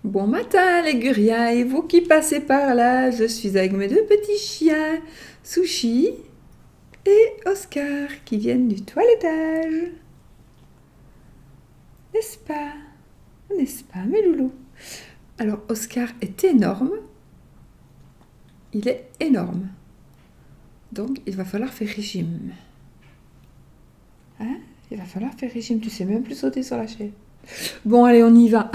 Bon matin les gurias, et vous qui passez par là, je suis avec mes deux petits chiens, Sushi et Oscar, qui viennent du toilettage. N'est-ce pas? N'est-ce pas, mes loulous? Alors Oscar est énorme, il est énorme, donc il va falloir faire régime. Hein? Il va falloir faire régime, tu sais même plus sauter sur la chaise. Bon allez, on y va.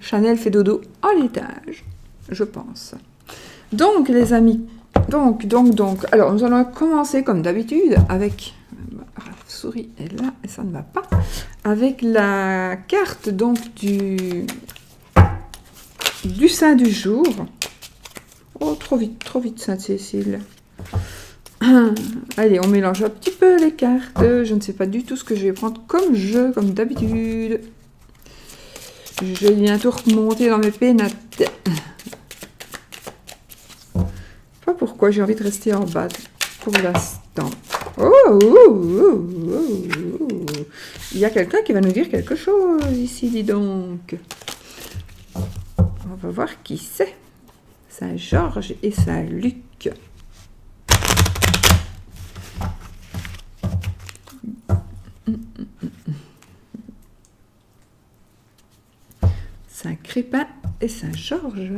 Chanel fait dodo à l'étage, je pense. Donc les amis, donc, alors nous allons commencer comme d'habitude avec, la souris est là et ça ne va pas, avec la carte donc du saint du jour. Oh trop vite Sainte-Cécile. Allez, on mélange un petit peu les cartes, je ne sais pas du tout ce que je vais prendre comme jeu, comme d'habitude. Je vais bientôt remonter dans mes pénates. Pas pourquoi j'ai envie de rester en bas pour l'instant. Il y a quelqu'un qui va nous dire quelque chose ici, dis donc. On va voir qui c'est. Saint-Georges et Saint-Luc. Saint-Crépin et Saint-Georges.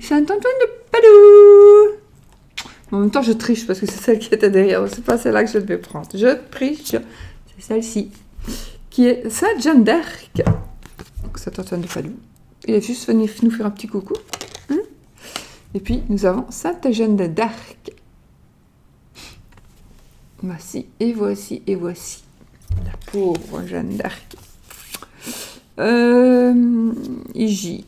Saint-Antoine de Padoue. En même temps, je triche parce que c'est celle qui était derrière. C'est pas celle-là que je devais prendre. Je triche. C'est celle-ci. Qui est Sainte Jeanne d'Arc. Donc Saint-Antoine de Padoue. Il est juste venu nous faire un petit coucou. Et puis, nous avons Sainte Jeanne d'Arc. Voici, et voici, et voici. La pauvre Jeanne d'Arc. J.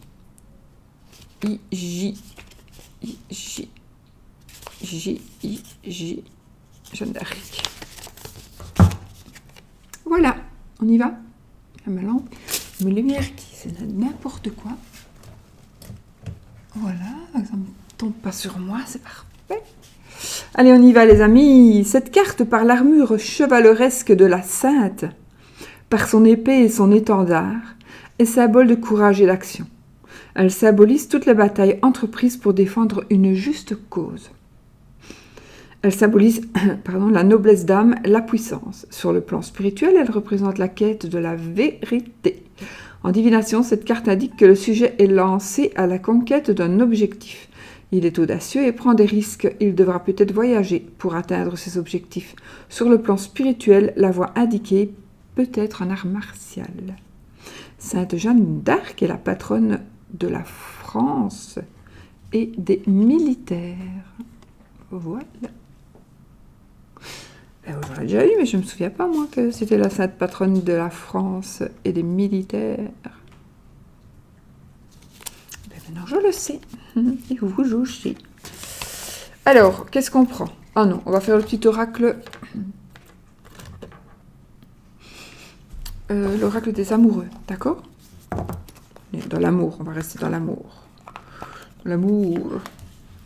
Jeanne d'Arc. Voilà, on y va. Ma lampe, mes lumières qui c'est n'importe quoi. Voilà, ça ne tombe pas sur moi, c'est parfait. Allez, on y va les amis. Cette carte par l'armure chevaleresque de la Sainte, par son épée et son étendard, est symbole de courage et d'action. Elle symbolise toutes les batailles entreprises pour défendre une juste cause. Elle symbolise la noblesse d'âme, la puissance. Sur le plan spirituel, elle représente la quête de la vérité. En divination, cette carte indique que le sujet est lancé à la conquête d'un objectif. Il est audacieux et prend des risques. Il devra peut-être voyager pour atteindre ses objectifs. Sur le plan spirituel, la voie indiquée peut être un art martial. Sainte Jeanne d'Arc est la patronne de la France et des militaires. Voilà. J'aurais déjà eu, mais je ne me souviens pas, moi, que c'était la sainte patronne de la France et des militaires. Maintenant, je le sais. Et vous aussi. Alors, qu'est-ce qu'on prend? Ah non, on va faire le petit oracle. L'oracle des amoureux, d'accord? Dans l'amour, on va rester dans l'amour. L'amour.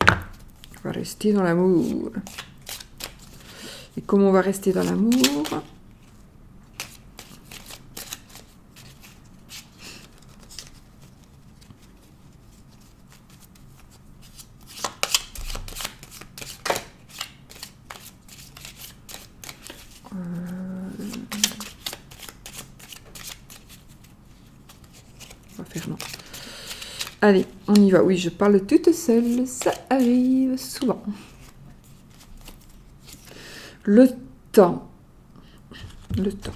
On va rester dans l'amour. Et comment on va rester dans l'amour? On va faire non. Allez, on y va. Oui, je parle toute seule, ça arrive souvent. Le temps. Le temps.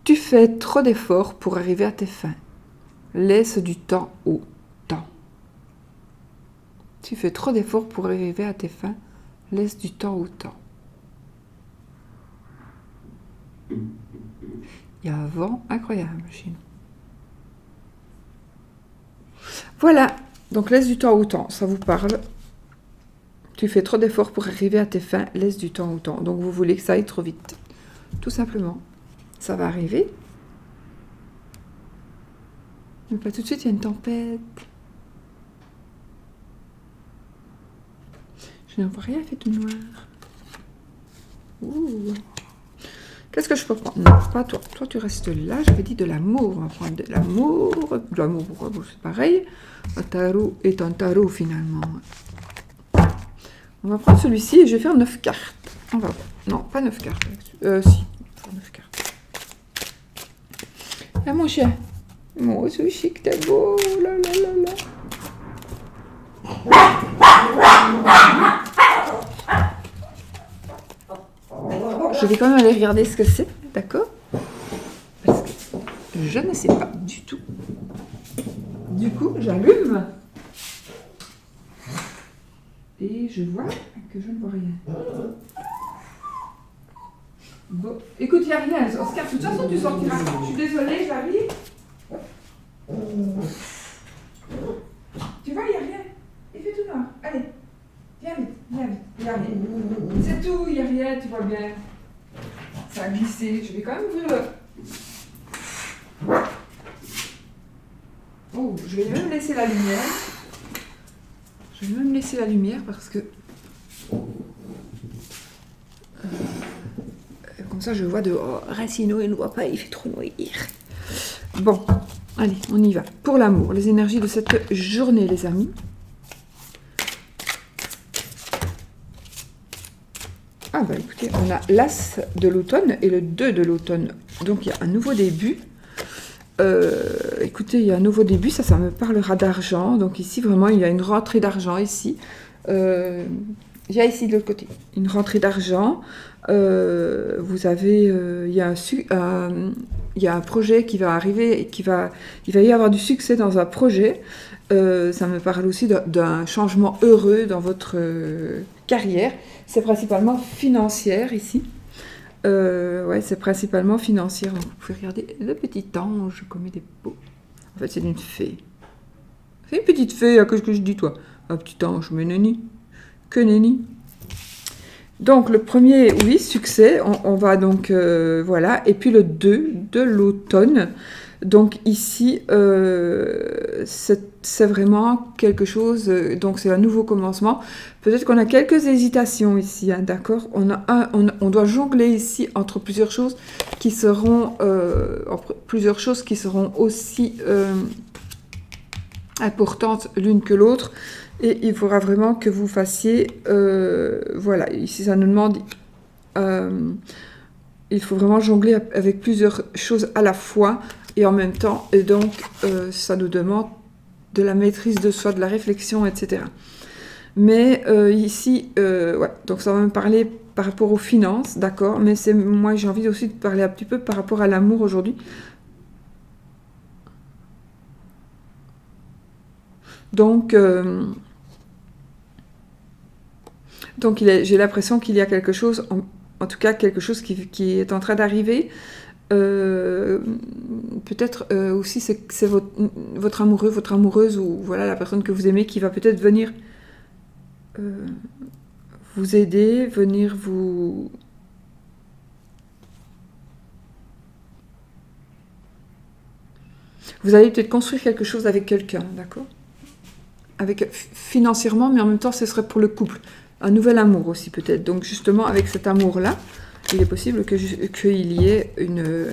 Tu fais trop d'efforts pour arriver à tes fins. Laisse du temps au temps. Tu fais trop d'efforts pour arriver à tes fins. Laisse du temps au temps. Il y a un vent incroyable chez nous. Voilà, donc laisse du temps au temps, ça vous parle. Tu fais trop d'efforts pour arriver à tes fins, laisse du temps au temps. Donc vous voulez que ça aille trop vite. Tout simplement. Ça va arriver. Mais pas tout de suite, il y a une tempête. Je n'en vois rien, fait tout noir. Ouh. Qu'est-ce que je peux prendre? Non, pas toi. Toi, tu restes là. J'avais dit de l'amour. On va prendre de l'amour. De l'amour, c'est pareil. Un tarot est un tarot, finalement. On va prendre celui-ci et je vais faire 9 cartes. On va voir. Non, pas 9 cartes. Si, on va faire 9 cartes. Ah, mon chien. Mon sushi, que t'es beau. Là, là, là, là. Je vais quand même aller regarder ce que c'est, d'accord? Parce que je ne sais pas du tout. Du coup, j'allume. Et je vois que je ne vois rien. Bon, écoute, il n'y a rien. Oscar, de toute façon, tu sortiras. Je suis désolée, j'arrive. Tu vois, il n'y a rien. Il fait tout noir. Allez, viens vite, viens vite. Il n'y a rien. C'est tout, il n'y a rien, tu vois bien. Ça a glissé. Je vais quand même ouvrir le... Oh, je vais même laisser la lumière. Je vais même laisser la lumière parce que... comme ça, je vois dehors. Racino, il ne voit pas, il fait trop noir. Bon, allez, on y va. Pour l'amour, les énergies de cette journée, les amis. Ah bah écoutez, on a l'As de l'automne et le 2 de l'automne. Donc il y a un nouveau début. Écoutez, il y a un nouveau début, ça me parlera d'argent. Donc ici, vraiment, il y a une rentrée d'argent ici. Il y a ici de l'autre côté une rentrée d'argent. Vous avez, il y a un projet qui va arriver et il va y avoir du succès dans un projet. Ça me parle aussi d'un changement heureux dans votre carrière. C'est principalement financière ici. Ouais, c'est principalement financière. Donc, vous pouvez regarder le petit ange comme il est beau. En fait, c'est une fée. C'est une petite fée, qu'est-ce que je dis, toi? Un petit ange, mais nenni. Que nenni. Donc, le premier, oui, succès. On va donc, voilà. Et puis le 2 de l'automne. Donc, ici, c'est vraiment quelque chose. Donc, c'est un nouveau commencement. Peut-être qu'on a quelques hésitations ici, hein, d'accord? On doit jongler ici entre plusieurs choses qui seront, aussi importantes l'une que l'autre. Et il faudra vraiment que vous fassiez, voilà, ici ça nous demande, il faut vraiment jongler avec plusieurs choses à la fois et en même temps, et donc ça nous demande de la maîtrise de soi, de la réflexion, etc. Mais ici, ouais, donc ça va me parler par rapport aux finances, d'accord, mais moi j'ai envie aussi de parler un petit peu par rapport à l'amour aujourd'hui. Donc j'ai l'impression qu'il y a quelque chose, en tout cas quelque chose qui est en train d'arriver. Peut-être aussi c'est votre amoureux, votre amoureuse ou voilà la personne que vous aimez qui va peut-être venir vous aider, venir vous... Vous allez peut-être construire quelque chose avec quelqu'un, d'accord? Financièrement, mais en même temps, ce serait pour le couple. Un nouvel amour aussi, peut-être. Donc, justement, avec cet amour-là, il est possible qu'il y ait une...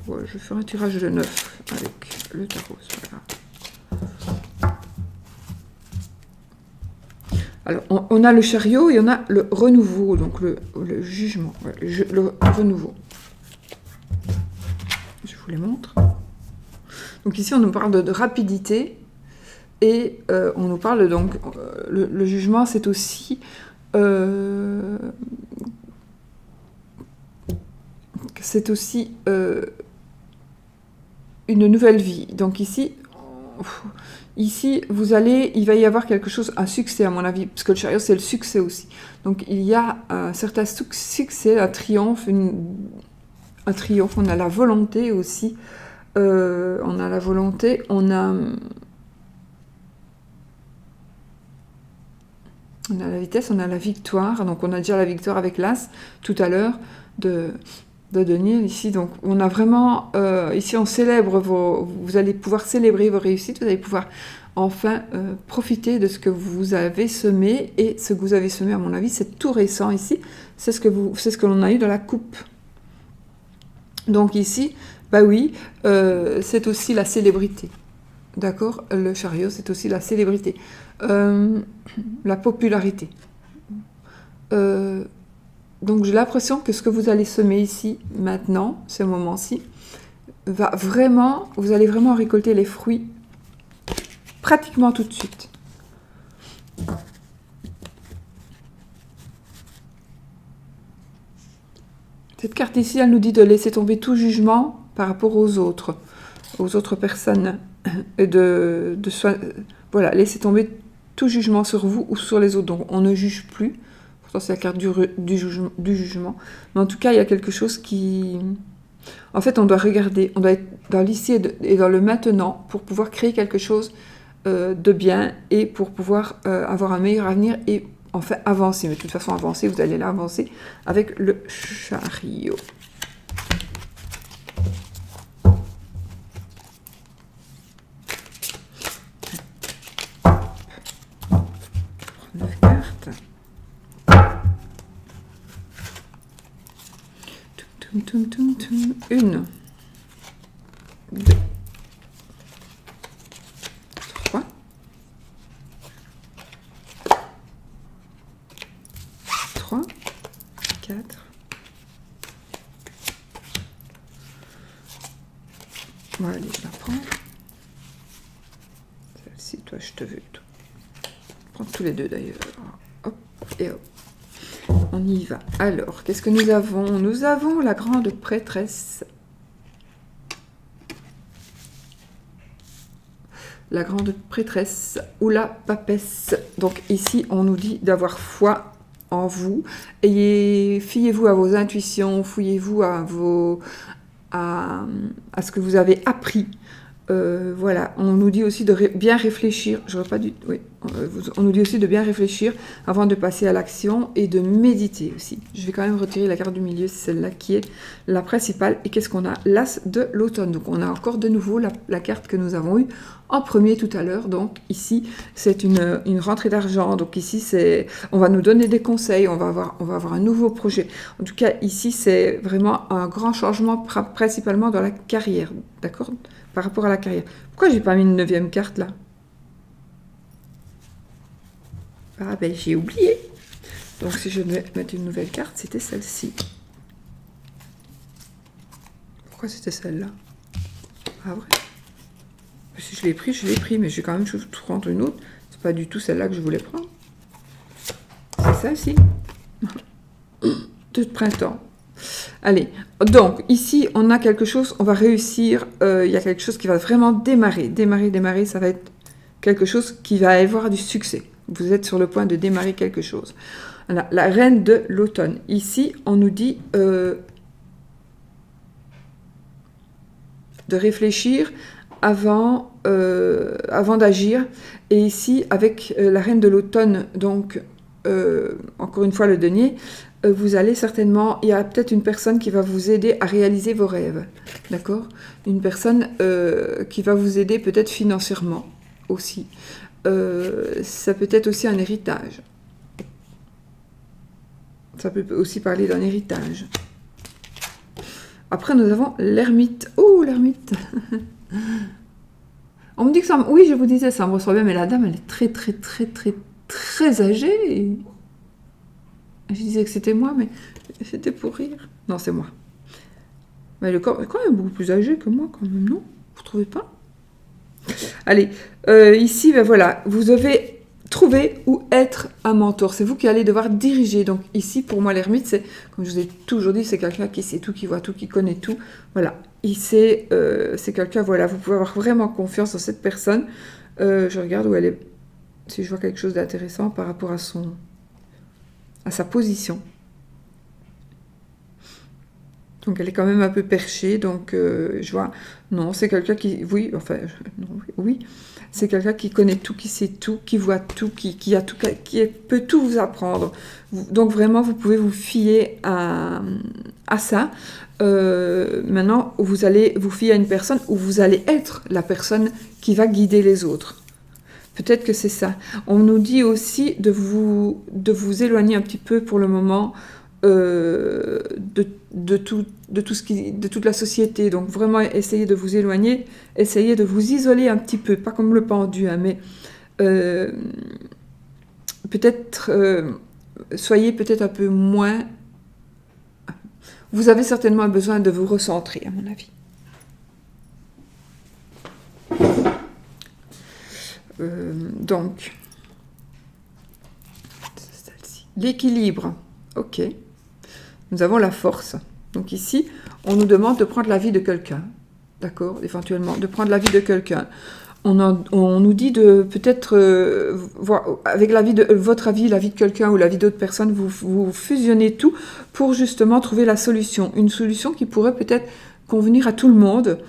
Ouais, je vais faire un tirage de 9 avec le tarot, c'est pas grave. Alors, on a le chariot et on a le renouveau, donc le jugement, ouais, le renouveau. Je vous les montre. Donc ici, on nous parle de rapidité et on nous parle donc... le jugement, c'est aussi... c'est aussi une nouvelle vie. Donc ici, il va y avoir quelque chose, un succès à mon avis, parce que le chariot, c'est le succès aussi. Donc il y a un certain succès, un triomphe, on a la volonté aussi. On a la volonté, on a On a la vitesse, on a la victoire. Donc on a déjà la victoire avec l'As tout à l'heure de Denier ici. Donc on a vraiment, ici on célèbre vous allez pouvoir célébrer vos réussites, vous allez pouvoir enfin profiter de ce que vous avez semé. Et ce que vous avez semé, à mon avis, c'est tout récent ici. C'est ce que l'on a eu dans la coupe. Donc ici, bah oui, c'est aussi la célébrité. D'accord? Le chariot, c'est aussi la célébrité. La popularité. Donc j'ai l'impression que ce que vous allez semer ici, maintenant, ce moment-ci, vous allez vraiment récolter les fruits pratiquement tout de suite. Cette carte ici, elle nous dit de laisser tomber tout jugement par rapport aux autres personnes, et voilà, laisser tomber tout jugement sur vous ou sur les autres. Donc on ne juge plus. Pourtant c'est la carte du jugement. Mais en tout cas, il y a quelque chose qui... En fait, on doit regarder, on doit être dans l'ici et dans le maintenant pour pouvoir créer quelque chose de bien et pour pouvoir avoir un meilleur avenir et enfin avancer. Mais de toute façon, avancer, vous allez l'avancer avec le chariot. Une, deux, trois, quatre. Voilà, allez, je la prends. Celle-ci, toi, je te veux. Prends tous les deux d'ailleurs. Hop et hop. On y va. Alors, qu'est-ce que nous avons? Nous avons la grande prêtresse. La grande prêtresse ou la papesse. Donc ici, on nous dit d'avoir foi en vous. Fiez-vous à vos intuitions, fiez-vous à ce que vous avez appris. Voilà, on nous dit aussi de bien réfléchir. J'aurais pas dû. Oui, on nous dit aussi de bien réfléchir avant de passer à l'action et de méditer aussi. Je vais quand même retirer la carte du milieu, c'est celle-là qui est la principale. Et qu'est-ce qu'on a? L'As de l'automne. Donc on a encore de nouveau la carte que nous avons eue en premier tout à l'heure. Donc ici, c'est une rentrée d'argent. Donc ici, on va nous donner des conseils. On va avoir un nouveau projet. En tout cas, ici, c'est vraiment un grand changement, principalement dans la carrière. D'accord? Par rapport à la carrière. Pourquoi j'ai pas mis une 9e carte là? Ah ben j'ai oublié. Donc si je devais mettre une nouvelle carte, c'était celle-ci. Pourquoi c'était celle-là? Ah vrai? Si je l'ai pris, mais je vais quand même prendre une autre. C'est pas du tout celle-là que je voulais prendre. C'est celle-ci. De printemps. Allez, donc ici on a quelque chose, on va réussir, il y a quelque chose qui va vraiment démarrer, ça va être quelque chose qui va avoir du succès. Vous êtes sur le point de démarrer quelque chose. Voilà, la reine de l'automne. Ici, on nous dit de réfléchir avant d'agir. Et ici, avec la reine de l'automne, donc encore une fois le denier, vous allez certainement, il y a peut-être une personne qui va vous aider à réaliser vos rêves, d'accord? Une personne qui va vous aider peut-être financièrement aussi. Ça peut être aussi un héritage. Ça peut aussi parler d'un héritage. Après, nous avons l'ermite. Oh, l'ermite. On me dit que ça... Oui, je vous disais, ça me reçoit bien, mais la dame, elle est très, très, très, très, très âgée. Je disais que c'était moi, mais c'était pour rire. Non, c'est moi. Mais elle est quand même beaucoup plus âgée que moi, quand même, non? Vous trouvez pas? Allez, ici, ben voilà, vous devez trouver ou être un mentor. C'est vous qui allez devoir diriger. Donc ici, pour moi, l'ermite, c'est, comme je vous ai toujours dit, c'est quelqu'un qui sait tout, qui voit tout, qui connaît tout. Voilà, c'est quelqu'un, voilà, vous pouvez avoir vraiment confiance en cette personne. Je regarde où elle est, si je vois quelque chose d'intéressant par rapport à sa position. Donc elle est quand même un peu perchée, donc je vois, non, c'est quelqu'un qui, oui, enfin, non, oui, c'est quelqu'un qui connaît tout, qui sait tout, qui voit tout, qui a tout, peut tout vous apprendre. Donc vraiment, vous pouvez vous fier à ça. Maintenant, vous allez vous fier à une personne où vous allez être la personne qui va guider les autres. Peut-être que c'est ça. On nous dit aussi de vous éloigner un petit peu pour le moment de toute la société. Donc vraiment, essayez de vous éloigner, essayez de vous isoler un petit peu, pas comme le pendu, hein, mais peut-être soyez peut-être un peu moins. Vous avez certainement besoin de vous recentrer, à mon avis. Donc, l'équilibre, ok. Nous avons la force. Donc ici, on nous demande de prendre l'avis de quelqu'un, d'accord, éventuellement, de prendre l'avis de quelqu'un. On nous dit de peut-être, voir, avec votre avis, l'avis de quelqu'un ou l'avis d'autres personnes, vous fusionnez tout pour justement trouver la solution. Une solution qui pourrait peut-être convenir à tout le monde.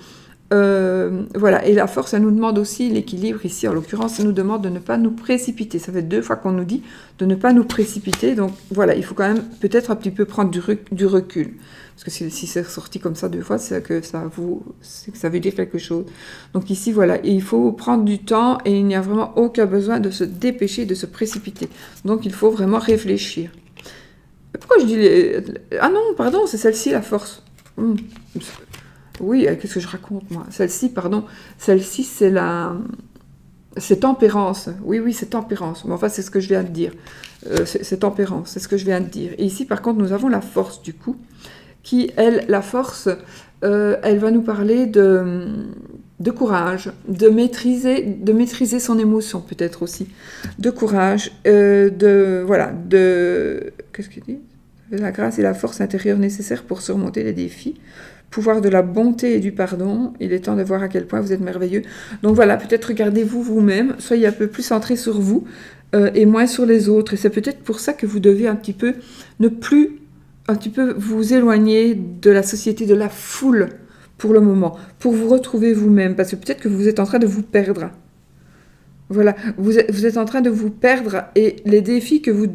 Voilà, et la force, elle nous demande aussi l'équilibre ici, en l'occurrence, elle nous demande de ne pas nous précipiter. Ça fait 2 fois qu'on nous dit de ne pas nous précipiter, donc voilà, il faut quand même peut-être un petit peu prendre du recul. Parce que si c'est ressorti comme ça 2 fois, c'est que ça veut dire quelque chose. Donc ici, voilà, et il faut prendre du temps et il n'y a vraiment aucun besoin de se dépêcher, de se précipiter. Donc il faut vraiment réfléchir. Pourquoi je dis Ah non, pardon, c'est celle-ci la force. Oui, qu'est-ce que je raconte, moi? Celle-ci, c'est tempérance. Oui, c'est tempérance. Mais enfin, c'est ce que je viens de dire. C'est tempérance, c'est ce que je viens de dire. Et ici, par contre, nous avons la force, du coup, qui, elle, la force, elle va nous parler de courage, de maîtriser son émotion, peut-être aussi. De courage, qu'est-ce qu'il dit? La grâce et la force intérieure nécessaires pour surmonter les défis. Pouvoir de la bonté et du pardon, il est temps de voir à quel point vous êtes merveilleux. Donc voilà, peut-être regardez-vous vous-même, soyez un peu plus centré sur vous et moins sur les autres. Et c'est peut-être pour ça que vous devez un petit peu vous éloigner de la société, de la foule pour le moment, pour vous retrouver vous-même, parce que peut-être que vous êtes en train de vous perdre. Voilà, vous êtes en train de vous perdre et les défis que vous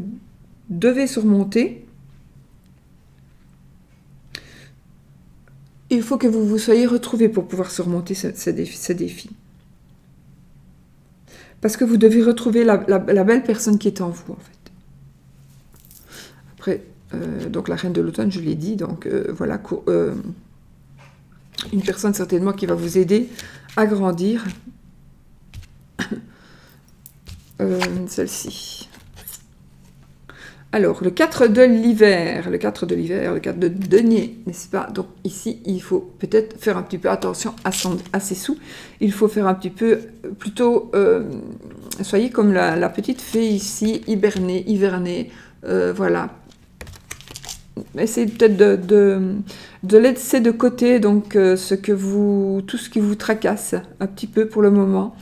devez surmonter, il faut que vous vous soyez retrouvés pour pouvoir surmonter ces défis. Parce que vous devez retrouver la belle personne qui est en vous, en fait. Après, donc la reine de l'automne, je l'ai dit, donc voilà, une personne certainement qui va vous aider à grandir. Celle-ci. Alors, le 4 de l'hiver, le 4 de denier, n'est-ce pas? Donc ici, il faut peut-être faire un petit peu attention à ses sous. Il faut faire un petit peu, plutôt, soyez comme la petite fée ici, hiverner, voilà. Essayez peut-être de laisser de côté donc, tout ce qui vous tracasse un petit peu pour le moment.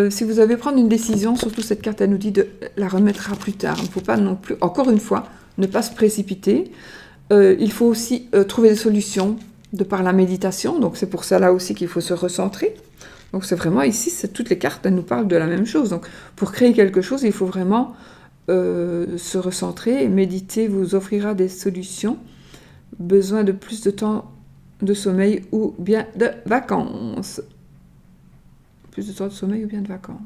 Si vous avez prendre une décision, surtout cette carte, elle nous dit de la remettre à plus tard. Il ne faut pas non plus, encore une fois, ne pas se précipiter. Il faut aussi trouver des solutions de par la méditation. Donc c'est pour ça là aussi qu'il faut se recentrer. Donc c'est vraiment ici, toutes les cartes, elles nous parlent de la même chose. Donc pour créer quelque chose, il faut vraiment se recentrer. Et méditer vous offrira des solutions. Besoin de plus de temps de sommeil ou bien de vacances. Plus de temps de sommeil ou bien de vacances.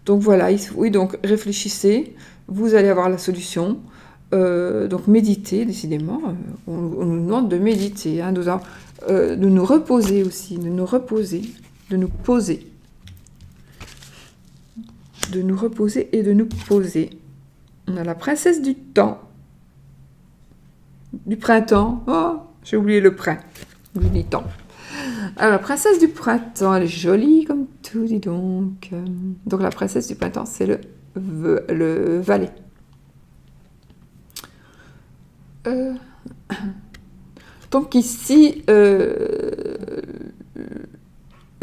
Donc voilà, oui, donc réfléchissez, vous allez avoir la solution. Donc méditez, décidément, on nous demande de méditer, hein, de nous reposer aussi, de nous reposer, de nous poser. De nous reposer et de nous poser. On a la princesse du temps, du printemps. Oh, j'ai oublié le printemps, du temps. Alors, la princesse du printemps, elle est jolie comme tout, dis donc. Donc, la princesse du printemps, c'est le valet. Donc, ici, le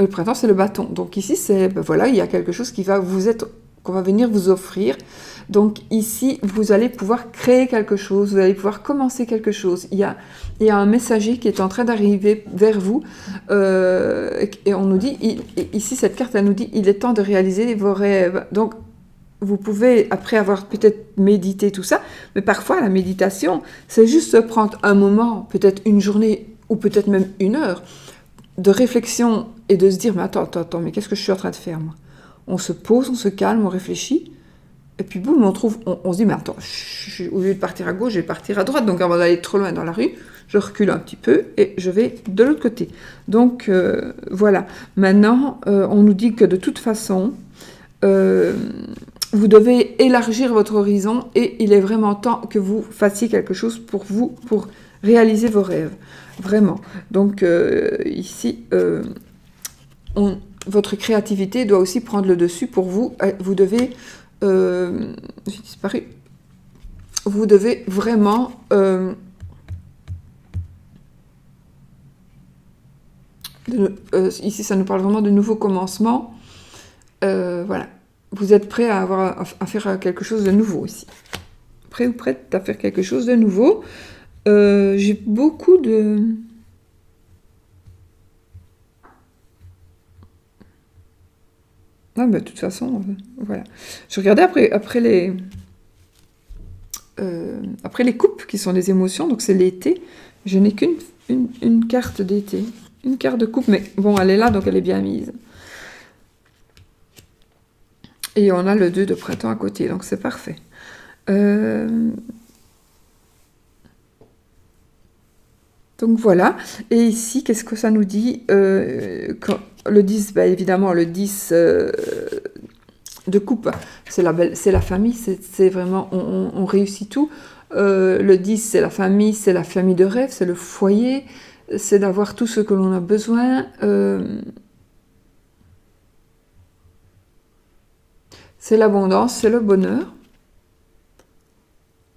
printemps, c'est le bâton. Donc, ici, voilà, il y a quelque chose qui va vous être qu'on va venir vous offrir. Donc ici, vous allez pouvoir créer quelque chose, vous allez pouvoir commencer quelque chose. Il y a un messager qui est en train d'arriver vers vous et on nous dit, ici cette carte, elle nous dit, il est temps de réaliser vos rêves. Donc vous pouvez, après avoir peut-être médité tout ça, mais parfois la méditation, c'est juste se prendre un moment, peut-être une journée ou peut-être même une heure, de réflexion et de se dire, mais attends, mais qu'est-ce que je suis en train de faire moi? On se pose, on se calme, on réfléchit, et puis boum, on se dit, mais attends, au lieu de partir à gauche, je vais partir à droite, donc avant d'aller trop loin dans la rue, je recule un petit peu et je vais de l'autre côté. Donc voilà, maintenant, on nous dit que de toute façon, vous devez élargir votre horizon et il est vraiment temps que vous fassiez quelque chose pour vous, pour réaliser vos rêves. Vraiment. Donc ici, votre créativité doit aussi prendre le dessus pour vous. Vous devez... j'ai disparu. Vous devez vraiment... ici, ça nous parle vraiment de nouveaux commencements. Voilà. Vous êtes prêt à faire quelque chose de nouveau ici. Prêt ou prête à faire quelque chose de nouveau. J'ai beaucoup de... Ah, bah, de toute façon, voilà. Je regardais après les coupes qui sont les émotions, donc c'est l'été. Je n'ai qu'une carte d'été, une carte de coupe, mais bon, elle est là, donc elle est bien mise. Et on a le 2 de printemps à côté, donc c'est parfait. Donc voilà, et ici, qu'est-ce que ça nous dit le 10, bah, évidemment, le 10 de coupe, c'est la famille, c'est vraiment, on réussit tout. Le 10, c'est la famille de rêve, c'est le foyer, c'est d'avoir tout ce que l'on a besoin. C'est l'abondance, c'est le bonheur.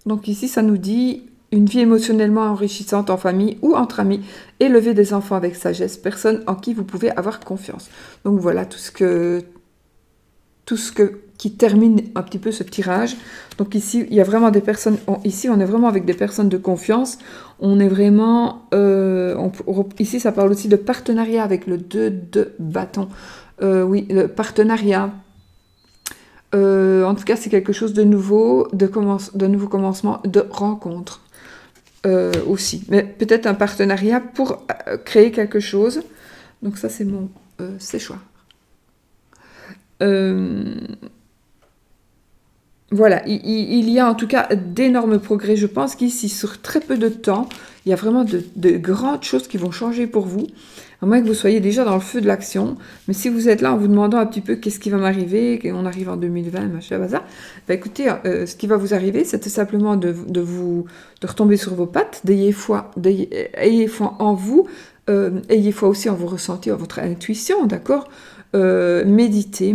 Donc ici, ça nous dit une vie émotionnellement enrichissante en famille ou entre amis, élever des enfants avec sagesse, personne en qui vous pouvez avoir confiance. Donc voilà tout ce qui termine un petit peu ce tirage. Donc ici, il y a vraiment des personnes, ici on est vraiment avec des personnes de confiance, on est vraiment, ici ça parle aussi de partenariat avec le 2 de bâton. Oui, le partenariat. En tout cas, c'est quelque chose de nouveau, de nouveau commencement, de rencontre aussi. Mais peut-être un partenariat pour créer quelque chose. Donc ça, c'est mon séchoir. Voilà, il y a en tout cas d'énormes progrès. Je pense qu'ici, sur très peu de temps, il y a vraiment de grandes choses qui vont changer pour vous, à moins que vous soyez déjà dans le feu de l'action. Mais si vous êtes là en vous demandant un petit peu qu'est-ce qui va m'arriver, qu'on arrive en 2020, machin, bazar, bah écoutez, ce qui va vous arriver, c'est tout simplement de retomber sur vos pattes, ayez foi en vous, ayez foi aussi en vos ressentis, en votre intuition, d'accord? Méditez.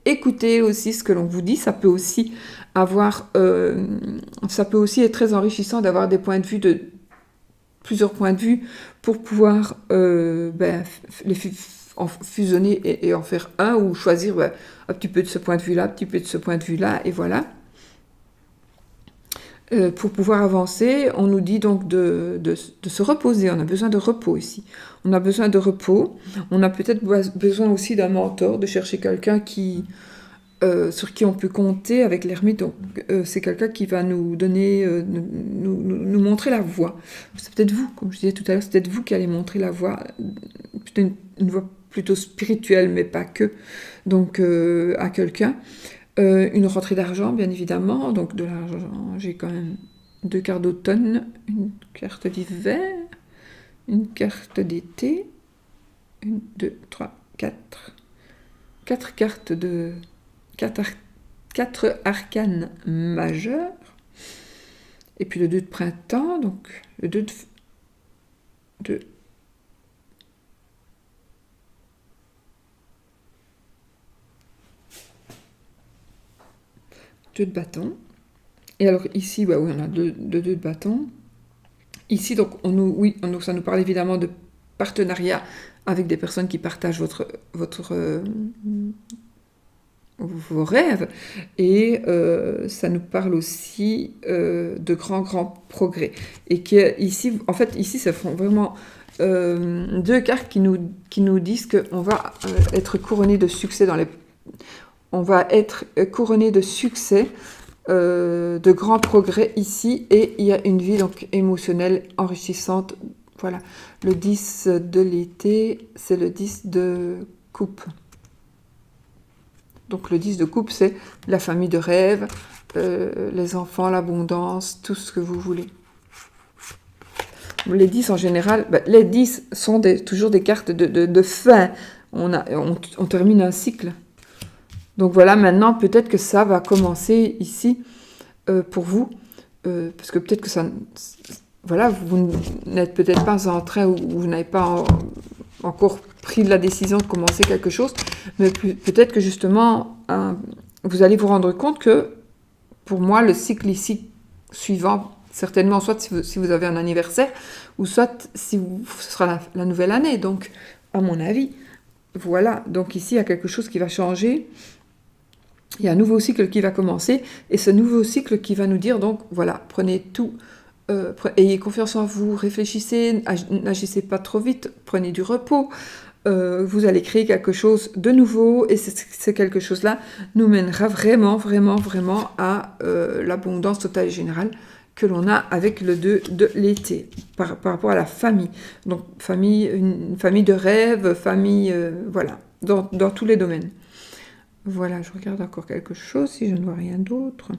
Écoutez aussi ce que l'on vous dit, ça peut aussi être très enrichissant d'avoir des points de vue plusieurs points de vue pour pouvoir les fusionner et en faire un ou choisir un petit peu de ce point de vue-là, un petit peu de ce point de vue-là, et voilà. Pour pouvoir avancer, on nous dit donc de se reposer. On a besoin de repos ici. On a besoin de repos. On a peut-être besoin aussi d'un mentor, de chercher quelqu'un sur qui on peut compter avec l'ermite. Donc, c'est quelqu'un qui va nous donner, nous montrer la voie. C'est peut-être vous, comme je disais tout à l'heure, c'est peut-être vous qui allez montrer la voie. Peut-être une voie plutôt spirituelle, mais pas que. Donc, à quelqu'un. Une rentrée d'argent, bien évidemment. Donc, de l'argent, j'ai quand même 2 cartes d'automne, une carte d'hiver, une carte d'été, 1, 2, 3, 4. 4 cartes de... 4 arcanes majeures. Et puis le 2 de printemps, donc le 2 de 2 de bâton. Et alors ici, oui, on a 2 de bâton. Ici, donc, ça nous parle évidemment de partenariat avec des personnes qui partagent votre vos rêves. Et ça nous parle aussi de grands progrès. Et qu'ici, en fait, ici, ça font vraiment deux cartes qui nous disent qu'on va être couronné de succès on va être couronné de succès, de grands progrès ici, et il y a une vie donc émotionnelle enrichissante. Voilà, le 10 de l'été, c'est le 10 de coupe. Donc le 10 de coupe, c'est la famille de rêve, les enfants, l'abondance, tout ce que vous voulez. Les 10 en général, les 10 sont toujours des cartes de fin. On termine un cycle. Donc voilà, maintenant peut-être que ça va commencer ici pour vous. Parce que peut-être que ça... Voilà, vous n'êtes peut-être pas en train ou vous n'avez pas encore pris la décision de commencer quelque chose. Mais peut-être que justement, vous allez vous rendre compte que pour moi, le cycle ici suivant, certainement, soit si vous avez un anniversaire, ou soit ce sera la nouvelle année. Donc, à mon avis, voilà. Donc ici, il y a quelque chose qui va changer. Il y a un nouveau cycle qui va commencer. Et ce nouveau cycle qui va nous dire, donc, voilà, prenez tout, ayez confiance en vous, réfléchissez, n'agissez pas trop vite, prenez du repos. Vous allez créer quelque chose de nouveau, et c'est quelque chose-là nous mènera vraiment à l'abondance totale et générale que l'on a avec le 2 de l'été, par rapport à la famille. Donc, une famille de rêve, famille, voilà, dans tous les domaines. Voilà, je regarde encore quelque chose, si je ne vois rien d'autre.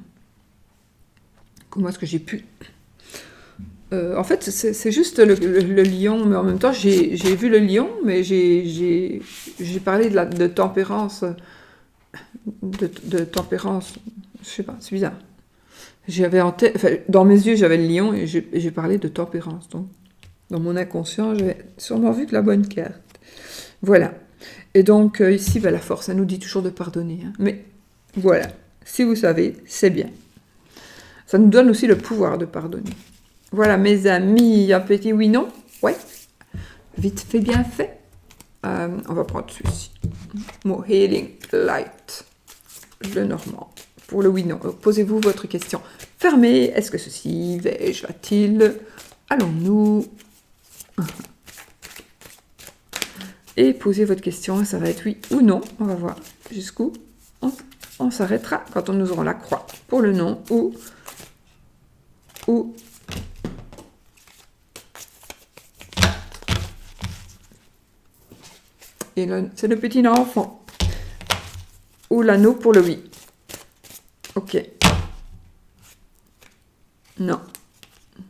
Comment est-ce que j'ai pu... en fait, c'est juste le lion, mais en même temps, j'ai vu le lion, mais j'ai parlé de tempérance, de tempérance, je sais pas, c'est bizarre. Dans mes yeux, j'avais le lion et j'ai parlé de tempérance. Donc, dans mon inconscient, j'avais sûrement vu que la bonne carte. Voilà. Et donc, ici, la force, ça nous dit toujours de pardonner. Hein. Mais voilà, si vous savez, c'est bien. Ça nous donne aussi le pouvoir de pardonner. Voilà, mes amis, un petit oui-non. Ouais. Vite fait, bien fait. On va prendre celui-ci. More Healing Light. Le normand. Pour le oui-non. Posez-vous votre question. Fermez. Est-ce que ceci va-t-il? Allons-nous? Et posez votre question. Ça va être oui ou non. On va voir jusqu'où on s'arrêtera quand nous aurons la croix. Pour le non ou et c'est le petit enfant. Ou l'anneau pour le oui. Ok. Non.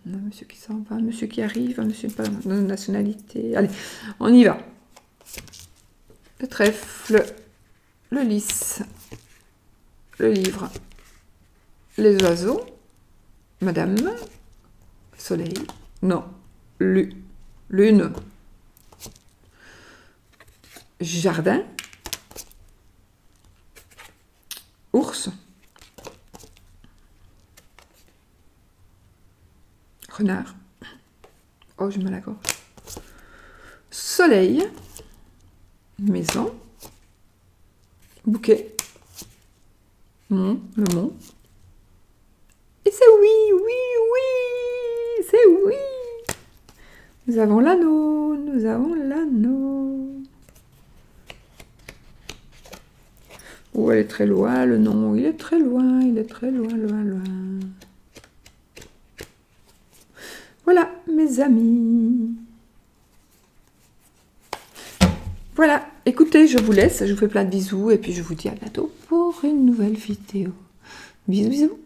Non, monsieur qui s'en va, monsieur qui arrive, monsieur pas de nationalité. Allez, on y va. Le trèfle, le lys, le livre, les oiseaux, madame, soleil, non, lune, jardin, ours, renard, oh j'ai mal à la gorge, soleil, maison, bouquet, le mont, et c'est oui, c'est oui. Nous avons l'anneau, Oh, elle est très loin, le nom, il est très loin, loin. Voilà, mes amis. Voilà, écoutez, je vous laisse, je vous fais plein de bisous, et puis je vous dis à bientôt pour une nouvelle vidéo. Bisous, bisous.